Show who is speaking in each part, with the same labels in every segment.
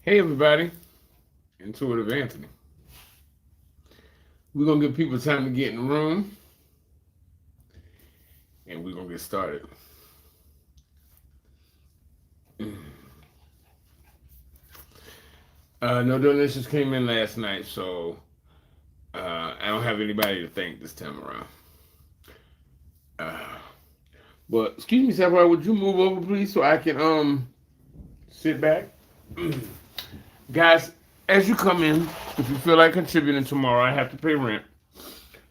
Speaker 1: Hey everybody, Intuitive Anthony. We're gonna give people time to get in the room and we're gonna get started. No donations came in last night, so I don't have anybody to thank this time around. Uh, but excuse me, Sapphire, would you move over please so I can sit back? Guys, as you come in, if you feel like contributing tomorrow, I have to pay rent.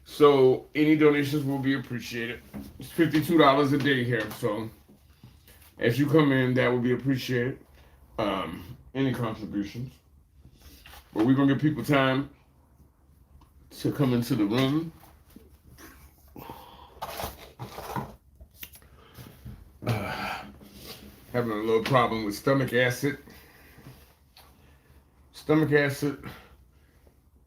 Speaker 1: So any donations will be appreciated. It's $52 a day here, so as you come in, that will be appreciated. Any contributions. But we're gonna give people time to come into the room. Having a little problem with stomach acid. Stomach acid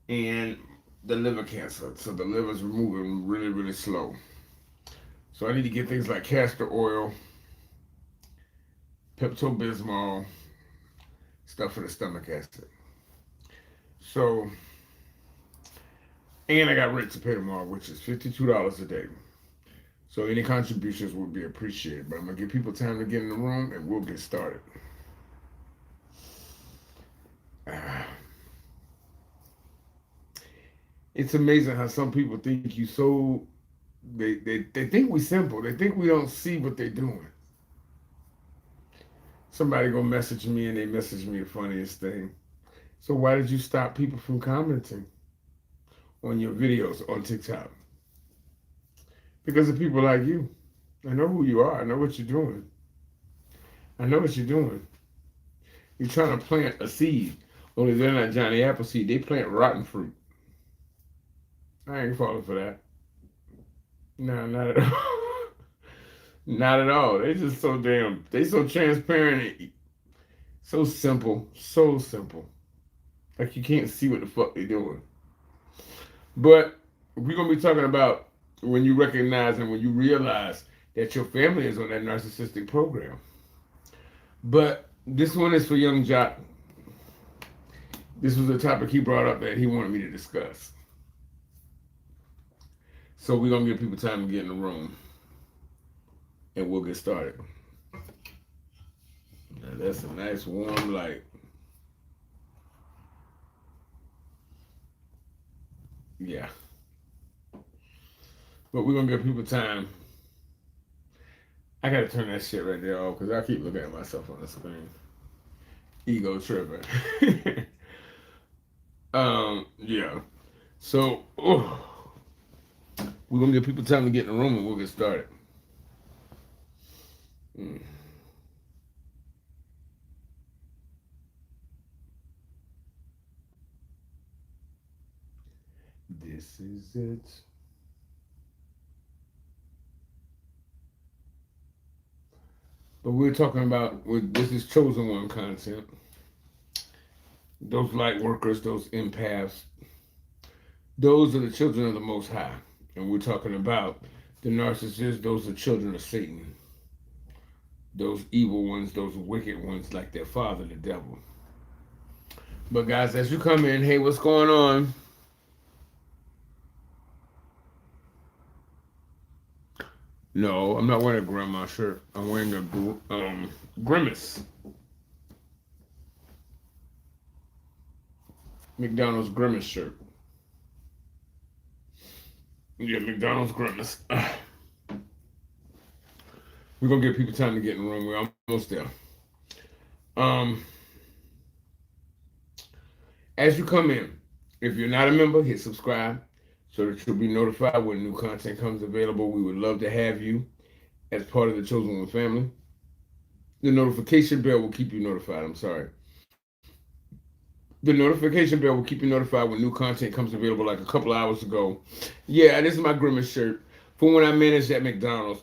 Speaker 1: and the liver cancer. So the liver's moving really, really slow. So I need to get things like castor oil, Pepto-Bismol, stuff for the stomach acid. So, and I got rent to pay tomorrow, which is $52 a day. So any contributions would be appreciated. But I'm going to give people time to get in the room and we'll get started. It's amazing how some people think you so, they think we simple. They think we don't see what they're doing. Somebody go message me and they message me the funniest thing. So why did you stop people from commenting on your videos on TikTok? Because of people like you. I know who you are. I know what you're doing. I know what you're doing. You're trying to plant a seed. Only they're not Johnny Appleseed. They plant rotten fruit. I ain't falling for that. No, not at all. Not at all. They just they so transparent. So simple. So simple. Like you can't see what the fuck they're doing. But we're going to be talking about when you recognize and when you realize that your family is on that narcissistic program. But this one is for young Jock. This was a topic he brought up that he wanted me to discuss. So we're going to give people time to get in the room. And we'll get started. Now that's a nice warm light. Yeah. But we're going to give people time. I got to turn that shit right there off because I keep looking at myself on the screen. Ego tripping. Yeah. So, we're going to give people time to get in the room and we'll get started. This is it. But we're talking about, this is Chosen One content. Those light workers, those empaths, those are the children of the Most High. And we're talking about the narcissists, those are children of Satan. Those evil ones, those wicked ones like their father, the devil. But guys, as you come in, hey, what's going on? No, I'm not wearing a grandma shirt. I'm wearing a Grimace. McDonald's Grimace shirt. Yeah, McDonald's Grimace. We're going to give people time to get in the room. We're almost there. As you come in, if you're not a member, hit subscribe so that you'll be notified when new content comes available. We would love to have you as part of the Chosen One family. The notification bell will keep you notified. I'm sorry. The notification bell will keep you notified when new content comes available, like a couple hours ago. Yeah, this is my Grimace shirt from when I managed at McDonald's.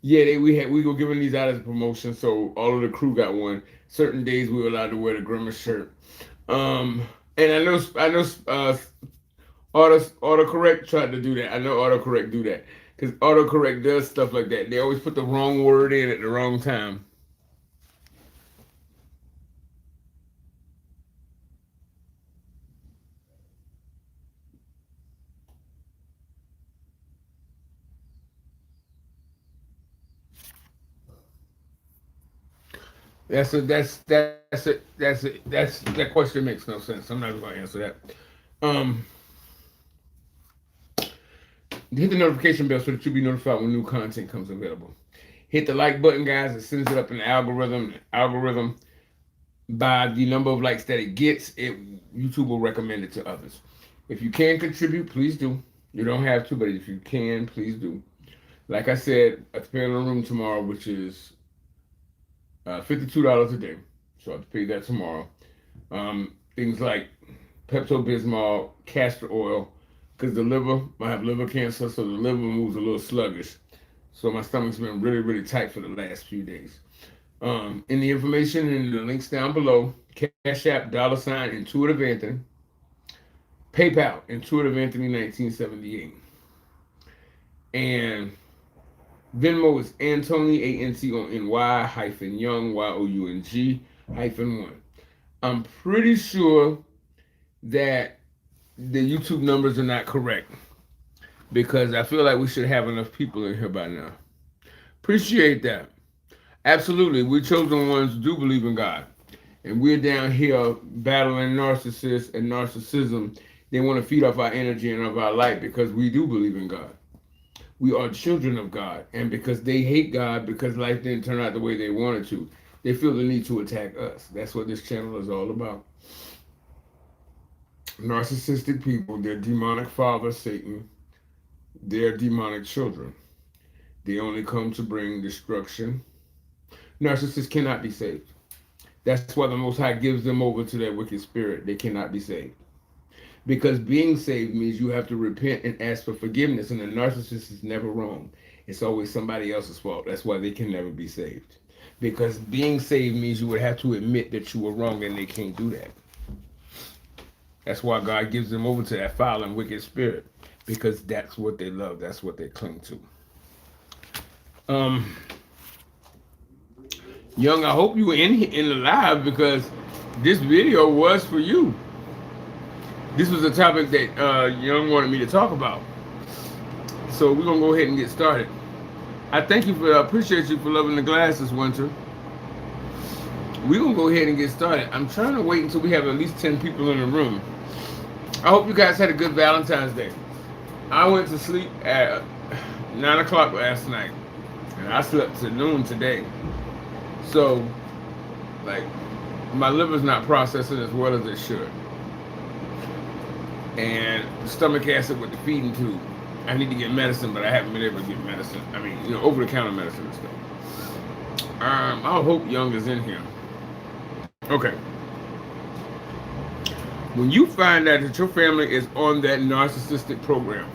Speaker 1: Yeah, we were giving these out as a promotion, so all of the crew got one. Certain days we were allowed to wear the Grimace shirt. And I know autocorrect tried to do that. I know autocorrect do that because autocorrect does stuff like that. They always put the wrong word in at the wrong time. That question makes no sense. I'm not even gonna answer that. Um, hit the notification bell so that you'll be notified when new content comes available. Hit the like button, guys. It sends it up in the algorithm. The algorithm, by the number of likes that it gets, YouTube will recommend it to others. If you can contribute, please do. You don't have to, but if you can, please do. Like I said, I have to pay on the room tomorrow, which is $52 a day. So I have to pay that tomorrow. Things like Pepto-Bismol, castor oil, because the liver, I have liver cancer, so the liver moves a little sluggish. So my stomach's been really, really tight for the last few days. In the information and the links down below, Cash App, $ Intuitive Anthony, PayPal, Intuitive Anthony 1978, and Venmo is Antony, ANTONY -Young, YOUNG -1. I'm pretty sure that the YouTube numbers are not correct, because I feel like we should have enough people in here by now. Appreciate that. Absolutely, we chosen ones do believe in God. And we're down here battling narcissists and narcissism. They want to feed off our energy and of our light because we do believe in God. We are children of God. And because they hate God because life didn't turn out the way they wanted to, they feel the need to attack us. That's what this channel is all about. Narcissistic people, their demonic father, Satan, their demonic children. They only come to bring destruction. Narcissists cannot be saved. That's why the Most High gives them over to that wicked spirit. They cannot be saved. Because being saved means you have to repent and ask for forgiveness, and the narcissist is never wrong. It's always somebody else's fault. That's why they can never be saved. Because being saved means you would have to admit that you were wrong, and they can't do that. That's why God gives them over to that foul and wicked spirit, because that's what they love. That's what they cling to. Young, I hope you were in the live, because this video was for you. This was a topic that Young wanted me to talk about. So we're going to go ahead and get started. I appreciate you for loving the glasses, Winter. We're going to go ahead and get started. I'm trying to wait until we have at least 10 people in the room. I hope you guys had a good Valentine's Day. I went to sleep at 9 o'clock last night, and I slept to noon today. So, like, my liver's not processing as well as it should. And stomach acid with the feeding tube. I need to get medicine, but I haven't been able to get medicine. I mean, over-the-counter medicine and stuff. I hope Young is in here. Okay. When you find out that your family is on that narcissistic program,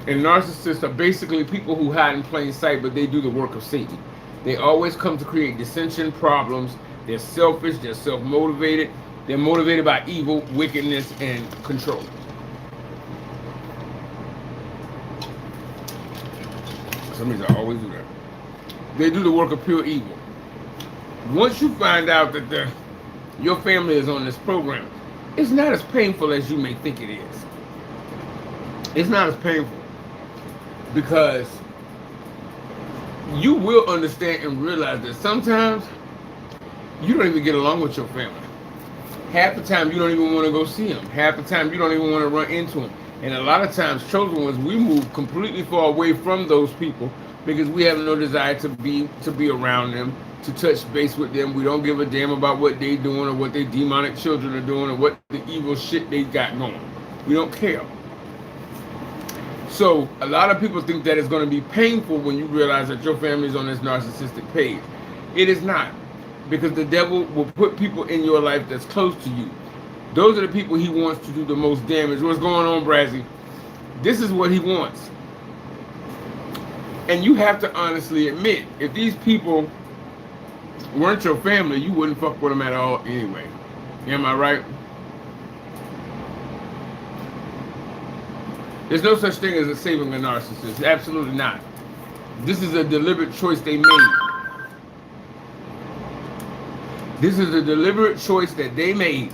Speaker 1: and narcissists are basically people who hide in plain sight, but they do the work of Satan. They always come to create dissension, problems. They're selfish, they're self-motivated. They're motivated by evil, wickedness, and control. For some reason, I always do that. They do the work of pure evil. Once you find out that your family is on this program, it's not as painful as you may think it is. It's not as painful, because you will understand and realize that sometimes you don't even get along with your family. Half the time you don't even want to go see them. Half the time you don't even want to run into them. And a lot of times, chosen ones, we move completely far away from those people because we have no desire to be around them, to touch base with them. We don't give a damn about what they're doing or what their demonic children are doing or what the evil shit they got going. We don't care. So a lot of people think that it's going to be painful when you realize that your family is on this narcissistic page. It is not, because the devil will put people in your life that's close to you. Those are the people he wants to do the most damage. What's going on, Brazzy? This is what he wants. And you have to honestly admit, if these people weren't your family, you wouldn't fuck with them at all anyway. Am I right? There's no such thing as a saving a narcissist. Absolutely not. This is a deliberate choice they made. This is a deliberate choice that they made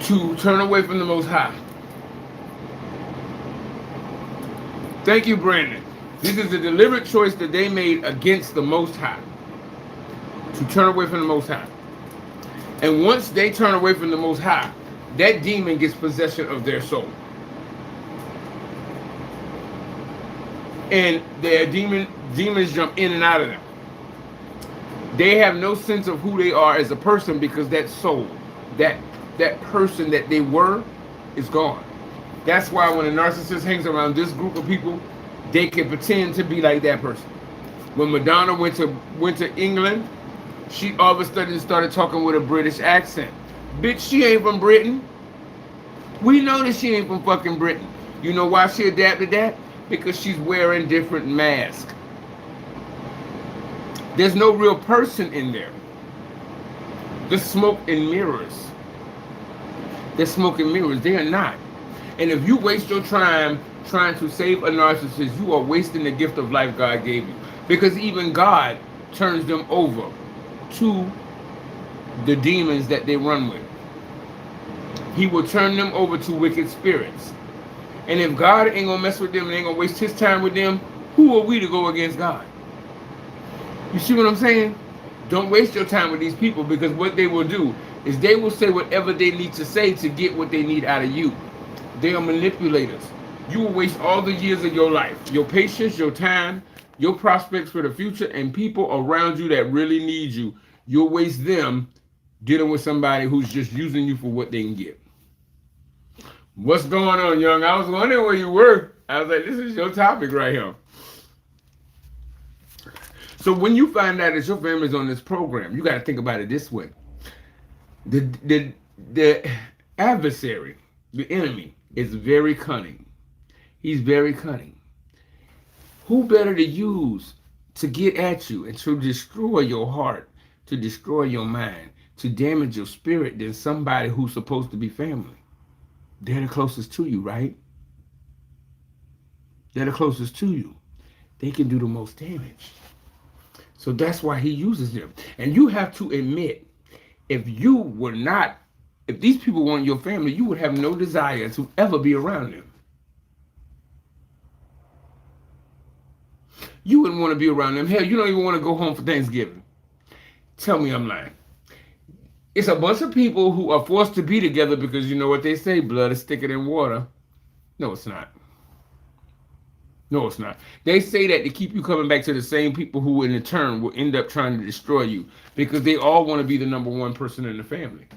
Speaker 1: to turn away from the Most High. Thank you, Brandon. This is a deliberate choice that they made against the Most High. to turn away from the Most High. And once they turn away from the Most High, that demon gets possession of their soul. And their demons jump in and out of them. They have no sense of who they are as a person because that soul, that person that they were, is gone. That's why when a narcissist hangs around this group of people, they can pretend to be like that person. When Madonna went to England, she all of a sudden started talking with a British accent. Bitch, she ain't from Britain. We know that she ain't from fucking Britain. You know why she adapted that? Because she's wearing different masks. There's no real person in there. There's smoke and mirrors. There's smoke and mirrors. They are not. And if you waste your time trying to save a narcissist, you are wasting the gift of life God gave you. Because even God turns them over to the demons that they run with. He will turn them over to wicked spirits. And if God ain't gonna mess with them and ain't gonna waste his time with them, who are we to go against God? You see what I'm saying? Don't waste your time with these people, because what they will do is they will say whatever they need to say to get what they need out of you. They are manipulators. You will waste all the years of your life, your patience, your time, your prospects for the future, and people around you that really need you. You'll waste them dealing with somebody who's just using you for what they can get. What's going on, young? I was wondering where you were. I was like, this is your topic right here. So when you find out that your family's on this program, you got to think about it this way. The adversary, the enemy, is very cunning. He's very cunning. Who better to use to get at you and to destroy your heart, to destroy your mind, to damage your spirit than somebody who's supposed to be family? They're the closest to you, right? They're the closest to you. They can do the most damage. So that's why he uses them. And you have to admit, if these people weren't your family, you would have no desire to ever be around them. You wouldn't want to be around them. Hell, you don't even want to go home for Thanksgiving. Tell me I'm lying. It's a bunch of people who are forced to be together because you know what they say, blood is thicker than water. No, it's not. No, it's not. They say that to keep you coming back to the same people who in turn will end up trying to destroy you because they all want to be the number one person in the family.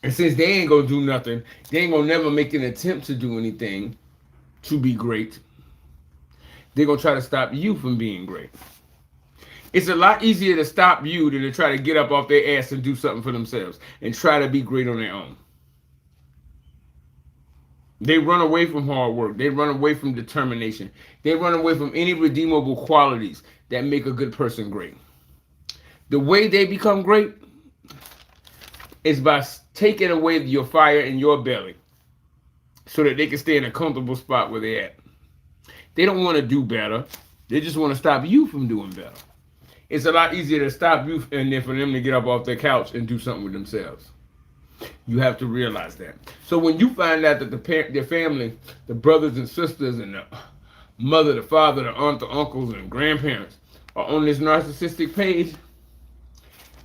Speaker 1: And since they ain't gonna do nothing, they ain't gonna never make an attempt to do anything to be great, they're gonna try to stop you from being great. It's a lot easier to stop you than to try to get up off their ass and do something for themselves and try to be great on their own. They run away from hard work. They run away from determination. They run away from any redeemable qualities that make a good person great. The way they become great is by taking away your fire in your belly so that they can stay in a comfortable spot where they're at. They don't want to do better. They just want to stop you from doing better. It's a lot easier to stop you and then for them to get up off their couch and do something with themselves. You have to realize that. So when you find out that their family, the brothers and sisters and the mother, the father, the aunt, the uncles, and grandparents are on this narcissistic page,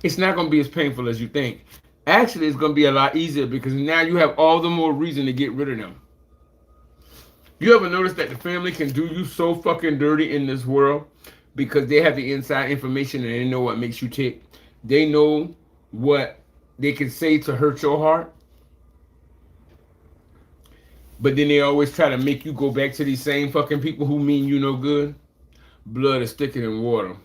Speaker 1: it's not going to be as painful as you think. Actually, it's going to be a lot easier because now you have all the more reason to get rid of them. You ever notice that the family can do you so fucking dirty in this world because they have the inside information and they know what makes you tick? They know what they can say to hurt your heart, but then they always try to make you go back to these same fucking people who mean you no good. Blood is thicker than water.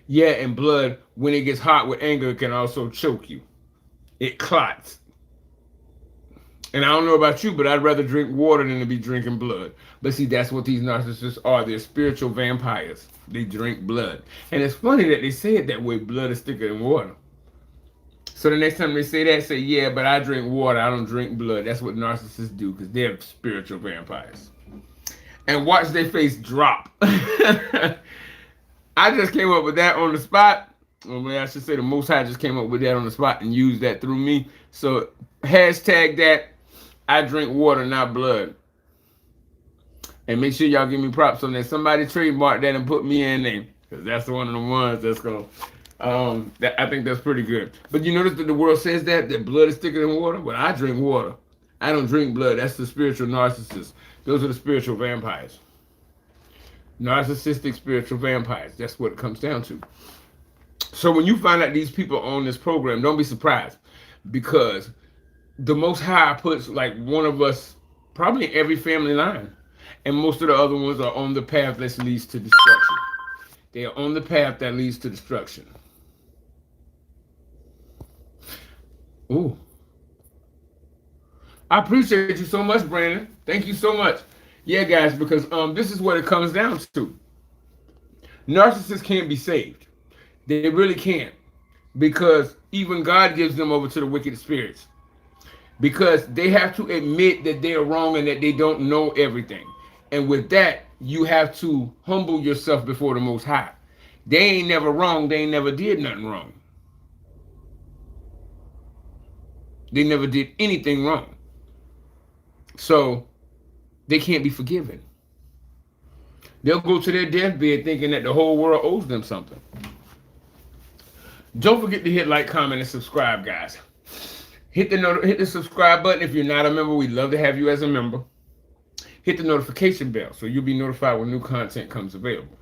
Speaker 1: Yeah, and blood, when it gets hot with anger, it can also choke you. It clots. And I don't know about you, but I'd rather drink water than to be drinking blood. But see, that's what these narcissists are. They're spiritual vampires. They drink blood. And it's funny that they say it that way, blood is thicker than water. So the next time they say that, say, yeah, but I drink water, I don't drink blood. That's what narcissists do, because they're spiritual vampires. And watch their face drop. I just came up with that on the spot. Well, I should say the Most High just came up with that on the spot and used that through me. So hashtag that. I drink water, not blood. And make sure y'all give me props on that. Somebody trademark that and put me in there, because that's one of the ones that's going to, I think that's pretty good. But you notice that the world says that blood is thicker than water? Well, I drink water. I don't drink blood. That's the spiritual narcissists. Those are the spiritual vampires. Narcissistic spiritual vampires. That's what it comes down to. So when you find out these people on this program, don't be surprised, because the Most High puts like one of us probably in every family line. And most of the other ones are on the path that leads to destruction. They are on the path that leads to destruction. Ooh. I appreciate you so much, Brandon. Thank you so much. Yeah, guys, because this is what it comes down to. Narcissists can't be saved. They really can't. Because even God gives them over to the wicked spirits. Because they have to admit that they are wrong and that they don't know everything. And with that, you have to humble yourself before the Most High. They ain't never wrong. They ain't never did nothing wrong. They never did anything wrong. So they can't be forgiven. They'll go to their deathbed thinking that the whole world owes them something. Don't forget to hit like, comment, and subscribe, guys. Hit the subscribe button if you're not a member. We'd love to have you as a member. Hit the notification bell so you'll be notified when new content comes available.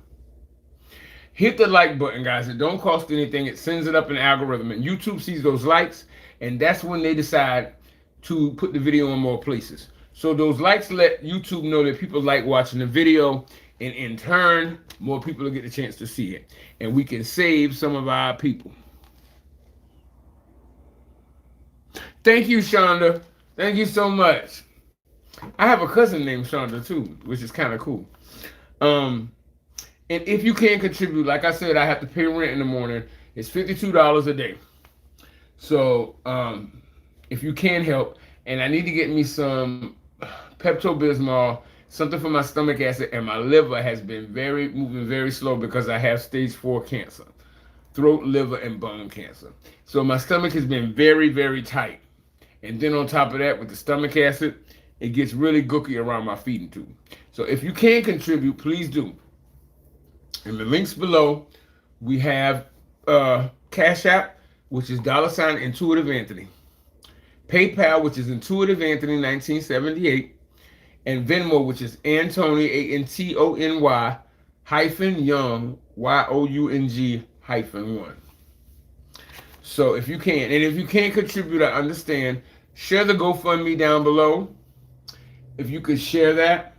Speaker 1: Hit the like button, guys. It don't cost anything. It sends it up in the algorithm, and YouTube sees those likes, and that's when they decide to put the video in more places. So those likes let YouTube know that people like watching the video, and in turn, more people will get the chance to see it, and we can save some of our people. Thank you, Shonda. Thank you so much. I have a cousin named Shonda too, which is kind of cool. And if you can contribute, like I said, I have to pay rent in the morning. It's $52 a day. So if you can help, and I need to get me some Pepto-Bismol, something for my stomach acid, and my liver has been moving very slow because I have stage 4 cancer, throat, liver, and bone cancer. So my stomach has been very, very tight. And then on top of that, with the stomach acid, it gets really gooky around my feeding tube. So if you can contribute, please do. In the links below, we have Cash App, which is $Intuitive Anthony. PayPal, which is Intuitive Anthony 1978. And Venmo, which is Antony, Antony -Young, YOUNG-1. So if you can, and if you can't contribute, I understand. Share the GoFundMe down below. If you could share that,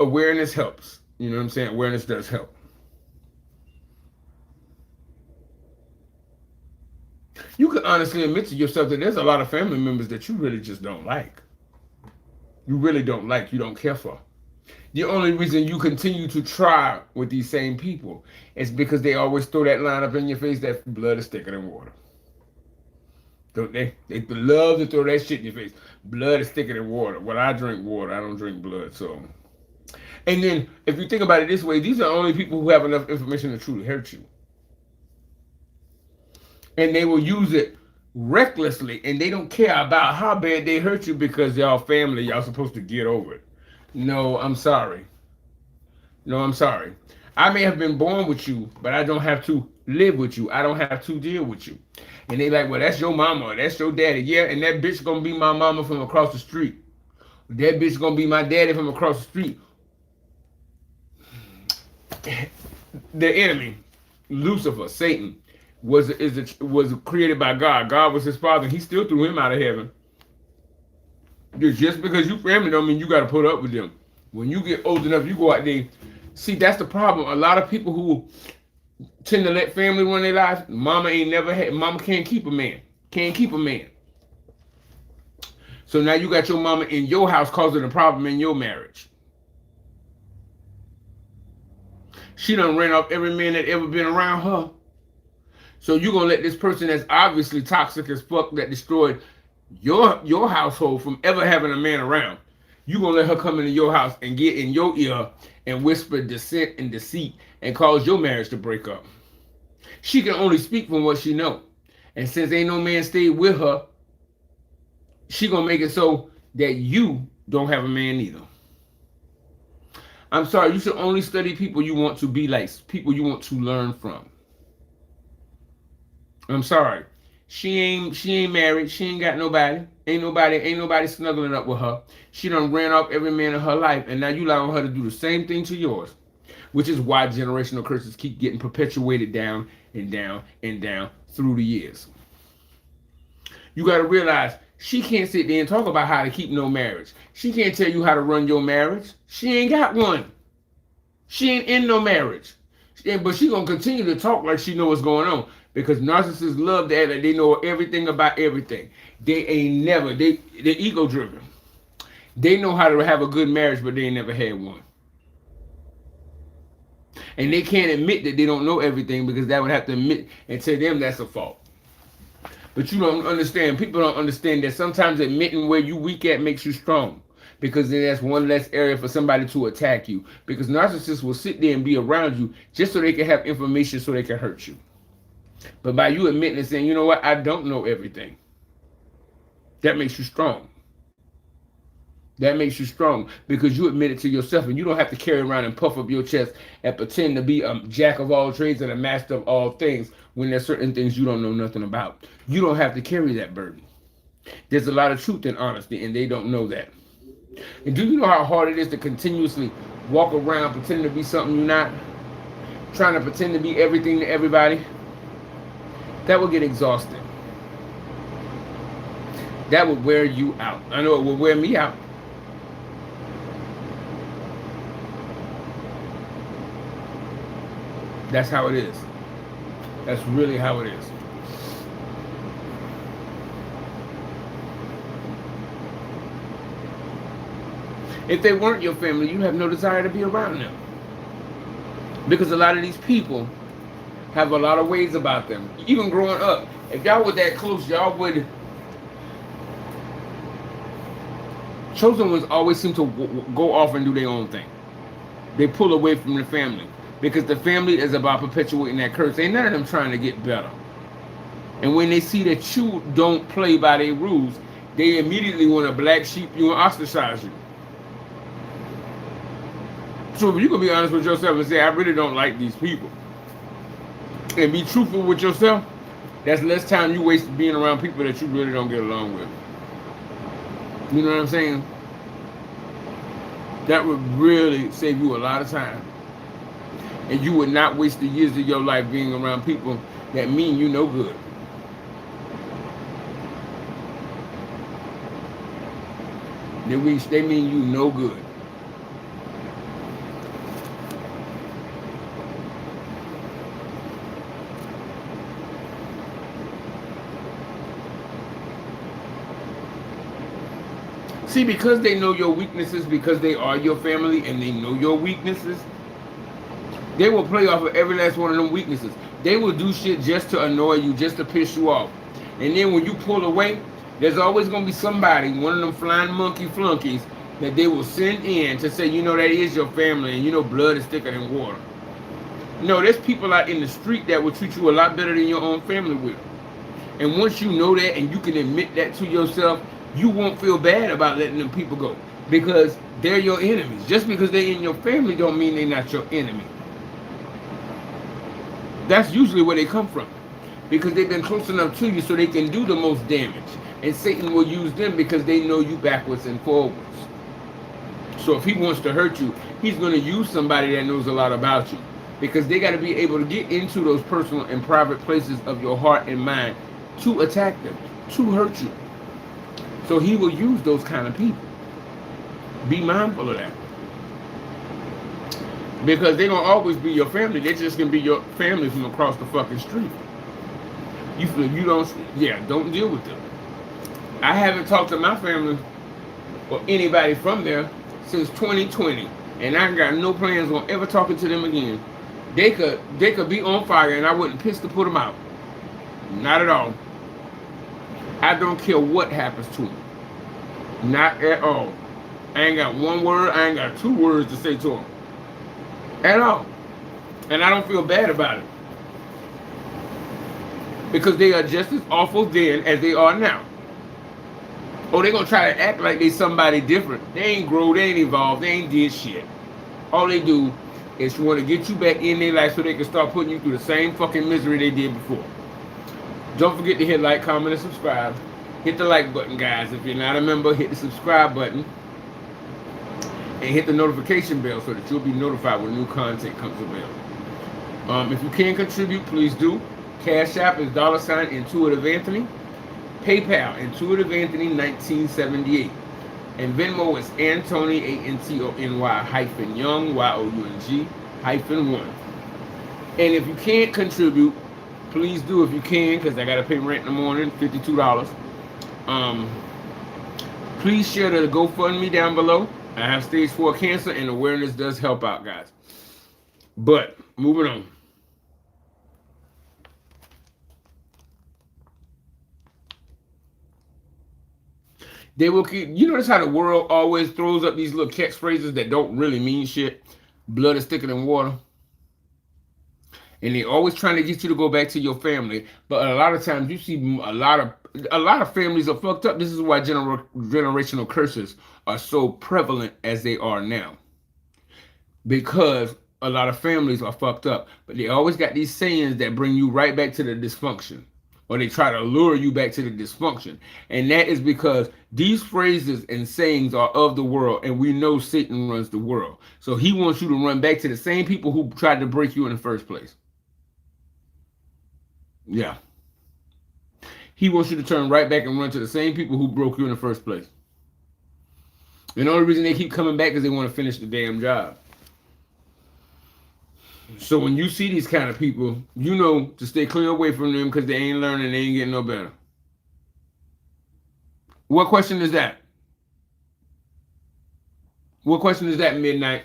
Speaker 1: awareness helps. You know what I'm saying? Awareness does help. You can honestly admit to yourself that there's a lot of family members that you really just don't like. You really don't like, you don't care for. The only reason you continue to try with these same people is because they always throw that line up in your face that blood is thicker than water. Don't they? They love to throw that shit in your face. Blood is thicker than water. Well, I drink water. I don't drink blood. So, and then if you think about it this way, these are only people who have enough information to truly hurt you. And they will use it recklessly, and they don't care about how bad they hurt you because y'all family. Y'all supposed to get over it. No, I'm sorry. No, I'm sorry. I may have been born with you, but I don't have to live with you. I don't have to deal with you. And they like, well, that's your mama, or that's your daddy. Yeah, and that bitch gonna be my mama from across the street. That bitch gonna be my daddy from across the street. The enemy, Lucifer, Satan, was created by God. God was his father. He still threw him out of heaven. Just because you family don't mean you got to put up with them. When you get old enough, you go out there. See, that's the problem. A lot of people who tend to let family run their lives, mama can't keep a man. Can't keep a man. So now you got your mama in your house causing a problem in your marriage. She done ran off every man that ever been around her. So you're going to let this person that's obviously toxic as fuck, that destroyed your household from ever having a man around, you're going to let her come into your house and get in your ear and whisper dissent and deceit and cause your marriage to break up. She can only speak from what she know. And since ain't no man stayed with her, she going to make it so that you don't have a man either. I'm sorry, you should only study people you want to be like, people you want to learn from. I'm sorry. She ain't married. She ain't got nobody. Ain't nobody snuggling up with her. She done ran off every man in her life, and now you allowing her to do the same thing to yours. Which is why generational curses keep getting perpetuated down and down and down through the years. You got to realize she can't sit there and talk about how to keep no marriage. She can't tell you how to run your marriage. She ain't got one. She ain't in no marriage. But she gonna continue to talk like she know what's going on. Because narcissists love that they know everything about everything. They ain't never, they're ego driven. They know how to have a good marriage, but they ain't never had one. And they can't admit that they don't know everything, because that would have to admit and tell them that's a fault. But you don't understand, people don't understand that sometimes admitting where you weak at makes you strong. Because then that's one less area for somebody to attack you. Because narcissists will sit there and be around you just so they can have information so they can hurt you. But by you admitting and saying, you know what, I don't know everything, that makes you strong. That makes you strong, because you admit it to yourself, and you don't have to carry around and puff up your chest and pretend to be a jack of all trades and a master of all things when there's certain things you don't know nothing about. You don't have to carry that burden. There's a lot of truth in honesty, and they don't know that. And do you know how hard it is to continuously walk around pretending to be something you're not? Trying to pretend to be everything to everybody? That will get exhausting. That would wear you out. I know it will wear me out. That's how it is. That's really how it is. If they weren't your family, you have no desire to be around them. Because a lot of these people have a lot of ways about them. Even growing up, if y'all were that close, y'all would... Chosen ones always seem to go off and do their own thing. They pull away from the family. Because the family is about perpetuating that curse. Ain't none of them trying to get better. And when they see that you don't play by their rules, they immediately want to black sheep you and ostracize you. So if you can be honest with yourself and say, I really don't like these people, and be truthful with yourself, that's less time you waste being around people that you really don't get along with. You know what I'm saying? That would really save you a lot of time. And you would not waste the years of your life being around people that mean you no good. They mean you no good. See, because they know your weaknesses, because they are your family and they know your weaknesses, they will play off of every last one of them weaknesses. They will do shit just to annoy you, just to piss you off. And then when you pull away, there's always going to be somebody, one of them flying monkey flunkies, that they will send in to say, you know, that is your family, and you know blood is thicker than water. No, there's people out in the street that will treat you a lot better than your own family will. And once you know that and you can admit that to yourself, you won't feel bad about letting them people go. Because they're your enemies. Just because they're in your family don't mean they're not your enemy. That's usually where they come from. Because they've been close enough to you so they can do the most damage. And Satan will use them because they know you backwards and forwards. So if he wants to hurt you, he's going to use somebody that knows a lot about you. Because they got to be able to get into those personal and private places of your heart and mind to attack them, to hurt you. So he will use those kind of people. Be mindful of that. Because they're going to always be your family. They're just going to be your family from across the fucking street. You don't, yeah, don't deal with them. I haven't talked to my family or anybody from there since 2020. And I got no plans on ever talking to them again. They could be on fire and I wouldn't piss to put them out. Not at all. I don't care what happens to them. Not at all. I ain't got one word, I ain't got 2 words to say to them. At all. And I don't feel bad about it. Because they are just as awful then as they are now. Or they're going to try to act like they somebody different. They ain't grow, they ain't evolved, they ain't did shit. All they do is want to get you back in their life so they can start putting you through the same fucking misery they did before. Don't forget to hit like, comment, and subscribe. Hit the like button, guys. If you're not a member, hit the subscribe button. And hit the notification bell so that you'll be notified when new content comes available. If you can contribute, please do. Cash App is $Intuitive Anthony. PayPal, Intuitive Anthony 1978. And Venmo is Antony, ANTONY hyphen Young, YOUNG hyphen 1. And if you can't contribute, please do if you can, because I got to pay rent in the morning, $52. Please share the GoFundMe down below. I have stage 4 cancer, and awareness does help out, guys. But moving on. They will keep. You notice how the world always throws up these little catchphrases that don't really mean shit. Blood is thicker than water. And they're always trying to get you to go back to your family. But a lot of times you see a lot of families are fucked up. This is why generational curses are so prevalent as they are now. Because a lot of families are fucked up. But they always got these sayings that bring you right back to the dysfunction. Or they try to lure you back to the dysfunction. And that is because these phrases and sayings are of the world. And we know Satan runs the world. So he wants you to run back to the same people who tried to break you in the first place. Yeah. He wants you to turn right back and run to the same people who broke you in the first place. And the only reason they keep coming back is they want to finish the damn job. So when you see these kind of people, you know to stay clear away from them because they ain't learning, they ain't getting no better. What question is that? What question is that, Midnight?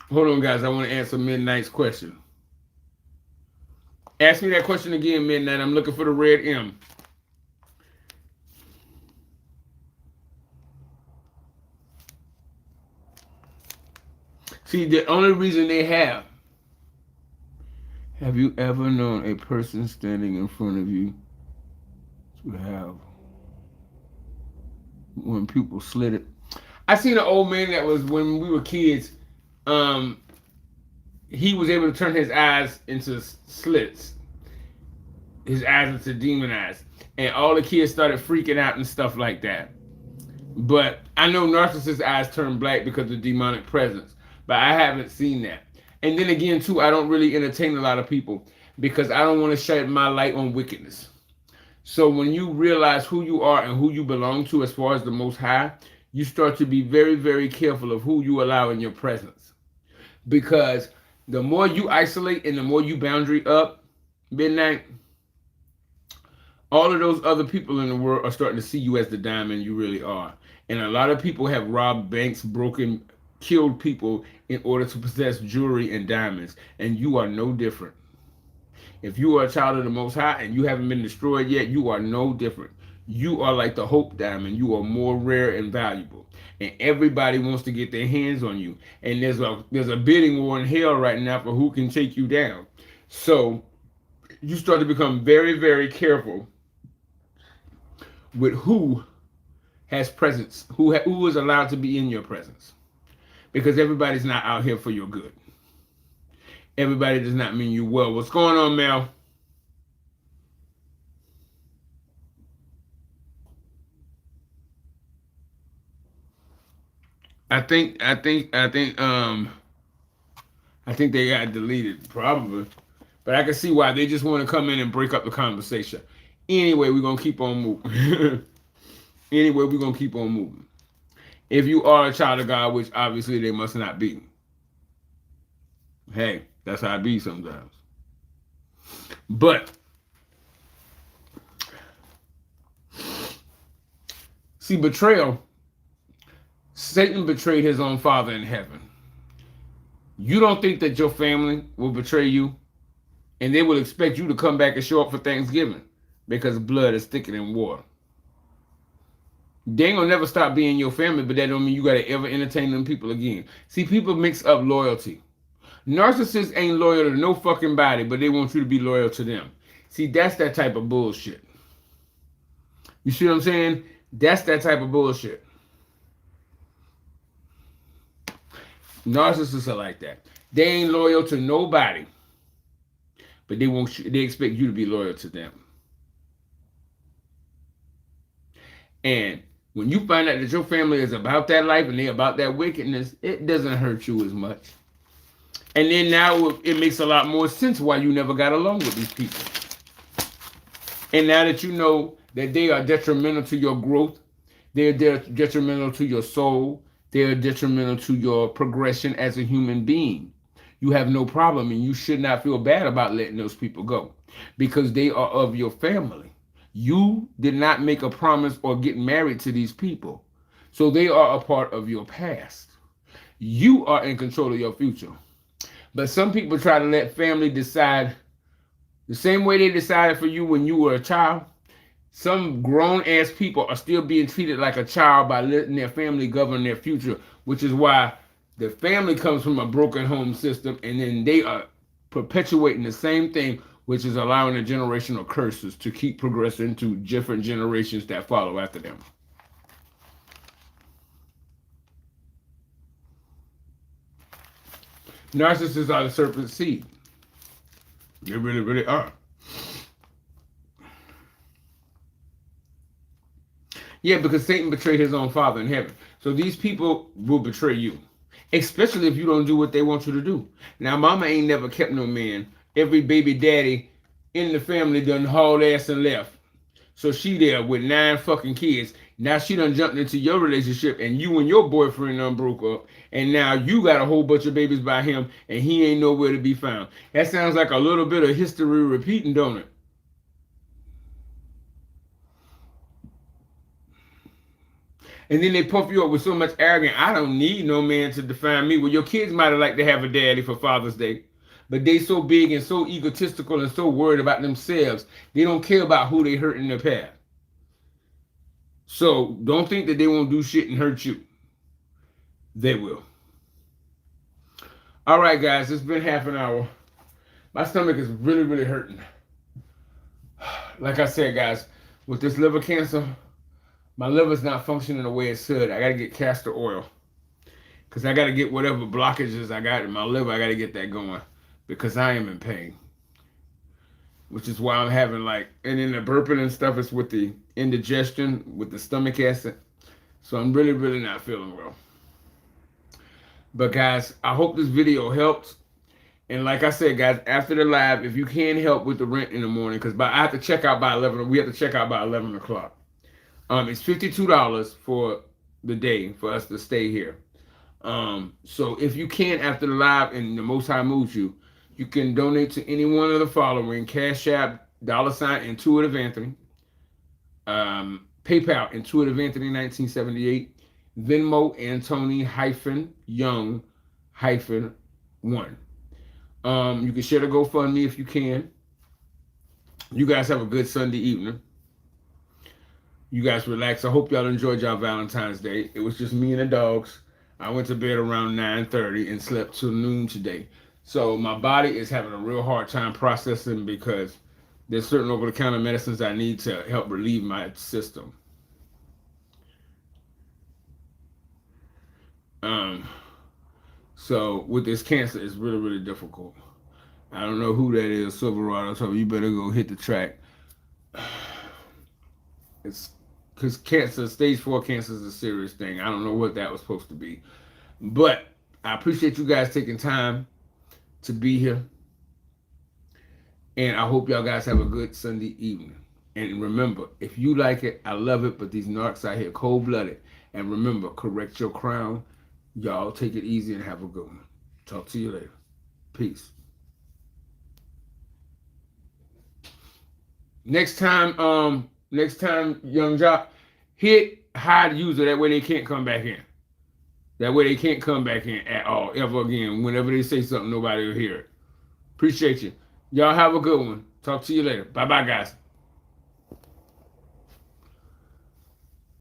Speaker 1: Hold on, guys. I want to answer Midnight's question. Ask me that question again, Midnight. I'm looking for the red M. See, the only reason they have you ever known a person standing in front of you to have when people slit it? I seen an old man that was, when we were kids, he was able to turn his eyes into slits. His eyes into demon eyes. And all the kids started freaking out and stuff like that. But I know narcissist eyes turn black because of demonic presence. But I haven't seen that. And then again, too, I don't really entertain a lot of people because I don't want to shed my light on wickedness. So when you realize who you are and who you belong to as far as the Most High, you start to be very, very careful of who you allow in your presence. Because the more you isolate and the more you boundary up, Midnight, all of those other people in the world are starting to see you as the diamond you really are. And a lot of people have robbed banks, killed people in order to possess jewelry and diamonds. And you are no different. If you are a child of the Most High and you haven't been destroyed yet, you are no different. You are like the Hope Diamond. You are more rare and valuable. And everybody wants to get their hands on you. And there's a bidding war in hell right now for who can take you down. So you start to become very, very careful with who has presence, who is allowed to be in your presence. Because everybody's not out here for your good. Everybody does not mean you well. What's going on, Mel? I think they got deleted, probably. But I can see why. They just want to come in and break up the conversation. Anyway, we're going to keep on moving. If you are a child of God, which obviously they must not be. Hey, that's how it be sometimes. But see, betrayal. Satan betrayed his own father in heaven. You don't think that your family will betray you and they will expect you to come back and show up for Thanksgiving because blood is thicker than water. They ain't gonna never stop being your family, but that don't mean you gotta ever entertain them people again. See, people mix up loyalty. Narcissists ain't loyal to no fucking body, but they want you to be loyal to them. See, that's that type of bullshit. You see what I'm saying? That's that type of bullshit. Narcissists are like that. They ain't loyal to nobody, but they expect you to be loyal to them. And when you find out that your family is about that life and they're about that wickedness, it doesn't hurt you as much. And then now it makes a lot more sense why you never got along with these people. And now that you know that they are detrimental to your growth, they're detrimental to your soul, they're detrimental to your progression as a human being, you have no problem, and you should not feel bad about letting those people go because they are of your family. You did not make a promise or get married to these people. So they are a part of your past. You are in control of your future. But some people try to let family decide the same way they decided for you when you were a child. Some grown-ass people are still being treated like a child by letting their family govern their future, which is why the family comes from a broken home system, and then they are perpetuating the same thing, which is allowing the generational curses to keep progressing to different generations that follow after them. Narcissists are the serpent's seed. They really, really are. Yeah, because Satan betrayed his own father in heaven. So these people will betray you, especially if you don't do what they want you to do. Now, mama ain't never kept no man. Every baby daddy in the family done hauled ass and left. So she there with 9 fucking kids. Now she done jumped into your relationship, and you and your boyfriend done broke up, and now you got a whole bunch of babies by him, and he ain't nowhere to be found. That sounds like a little bit of history repeating, don't it? And then they puff you up with so much arrogance. I don't need no man to define me. Well, your kids might have liked to have a daddy for Father's Day, but they so big and so egotistical and so worried about themselves, they don't care about who they hurt in their past. So don't think that they won't do shit and hurt you. They will. All right, guys, it's been half an hour. My stomach is really, really hurting. Like I said, guys, with this liver cancer, my liver's not functioning the way it should. I got to get castor oil because I got to get whatever blockages I got in my liver. I got to get that going because I am in pain, which is why I'm having and then the burping and stuff is with the indigestion, with the stomach acid. So I'm really, really not feeling well. But guys, I hope this video helped. And like I said, guys, after the live, if you can help with the rent in the morning, because I have to check out by 11. We have to check out by 11 o'clock. It's $52 for the day for us to stay here. So if you can, after the live and the Most High moves you, you can donate to any one of the following: Cash App, $ Intuitive Anthony, PayPal Intuitive Anthony 1978, Venmo Anthony-Young-1. You can share the GoFundMe if you can. You guys have a good Sunday evening. You guys relax. I hope y'all enjoyed y'all Valentine's Day. It was just me and the dogs. I went to bed around 9:30 and slept till noon today. So my body is having a real hard time processing because there's certain over-the-counter medicines I need to help relieve my system. So with this cancer, it's really, really difficult. I don't know who that is. Silverado told me, you better go hit the track. It's because cancer, stage 4 cancer is a serious thing. I don't know what that was supposed to be. But I appreciate you guys taking time to be here. And I hope y'all guys have a good Sunday evening. And remember, if you like it, I love it. But these narcs out here cold-blooded. And remember, correct your crown. Y'all take it easy and have a good one. Talk to you later. Peace. Next time, Young Jock, hit hide user. That way they can't come back in. That way they can't come back in at all, ever again. Whenever they say something, nobody will hear it. Appreciate you. Y'all have a good one. Talk to you later. Bye-bye, guys.